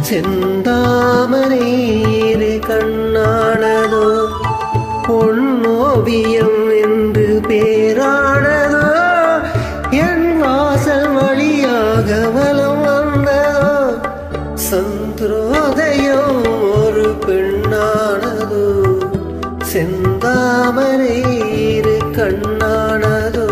செந்தாமரை இரு கண்ணானதோ பொன்னோவியம் என்று பேரானதோ என் வாசல் வழியாக வலம் வந்ததோ சந்திரோதயம் ஒரு பெண்ணானதோ செந்தாமரை இரு கண்ணானதோ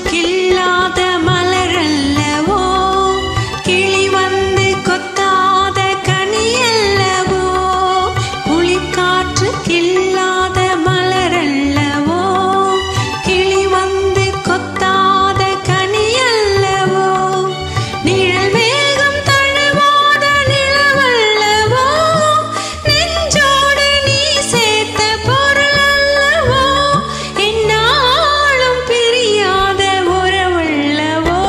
கில்லாத மலரல்லவோ கிளி வந்து கொத்தாத கனியல்லவோ குளிர்காற்று கில்லாத மலரல்லவோ கிளி வந்து கொத்தாத கனியல்லவோ நிழல் மேகம் தழுவாத நிலவல்லவோ நெஞ்சோடு நீ சேர்த்த பொருள் அல்லவோ என்னாலும் பிரியாத உறவல்லவோ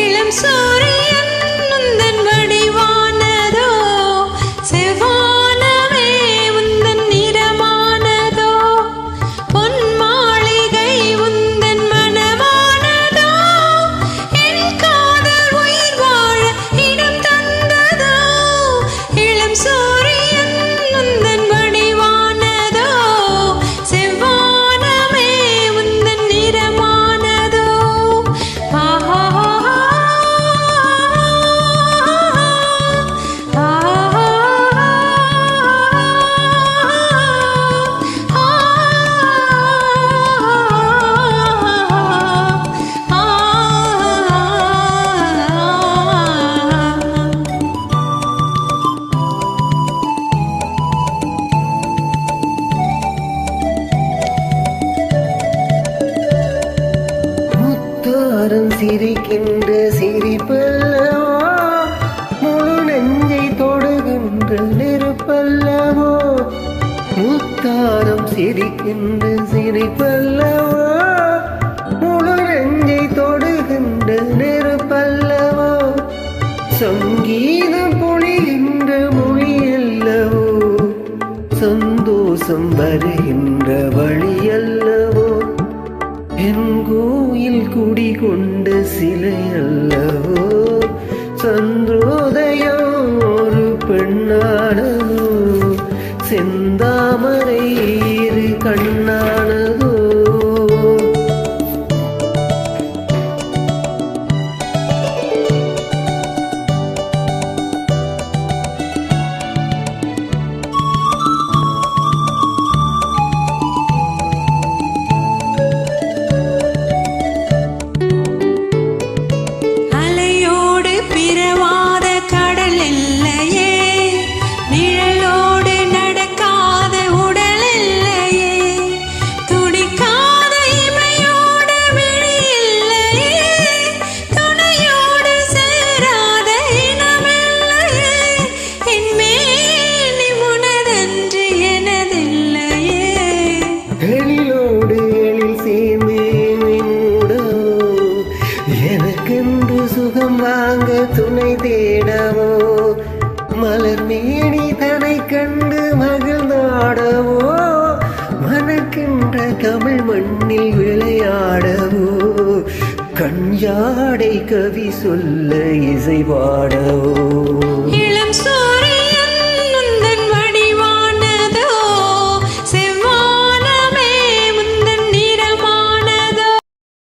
இளம் சூரியன் உந்தன் வடிவானதோ செவ்வானமே உந்தன் நிறமானதோ பொன் மாளிகை உந்தன் மனமானதோ என் காதல் உயிர் வாழ இடம் தந்ததோ இளம் சூரியன் உந்தன் வடிவானதோ செவ்வானமே உந்தன் நிறமானதோ முத்தாரம் சிரிக்கின்ற சிரிப்பல்லவோ முழு நெஞ்சை தொடுகின்ற நெருப்பல்லவோ முத்தாரம் சிரிக்கின்ற சிரிப்பல்லவோ முழு நெஞ்சை தொடுகின்ற நெருப்பல்லவோ சங்கீதம் பொழிகின்ற மொழியல்லவோ சந்தோஷம் வருகின்ற வழியல்லவோ என் கோயில் குடிகொண்ட சிலை அல்லவோ சந்திரோதயம் ஒரு பெண்ணானதோ செந்தாமரை இரு கண்ணானதோ அலையோடு பிறவாத கடல் இல்லையே நிழலோடு நடக்காத உடல் இல்லையே துடிக்காத இமையோடு விழி இல்லையே துணையோடு சேராத இனமில்லையே என் மேனி உனதன்று எனதில்லையே எழிலோடு எழில் சேர்ந்து மூடவோ எனக்கென்று சுகம் வாங்க துணை தேடவோ மலர் மேனி தனை கண்டு மகிழ்ந்தாடவோ மணக்கின்ற தமிழ் மண்ணில் விளையாடவோ கஞ்சாடை கவி சொல்ல இசை பாடவோ இளம் சூரியன்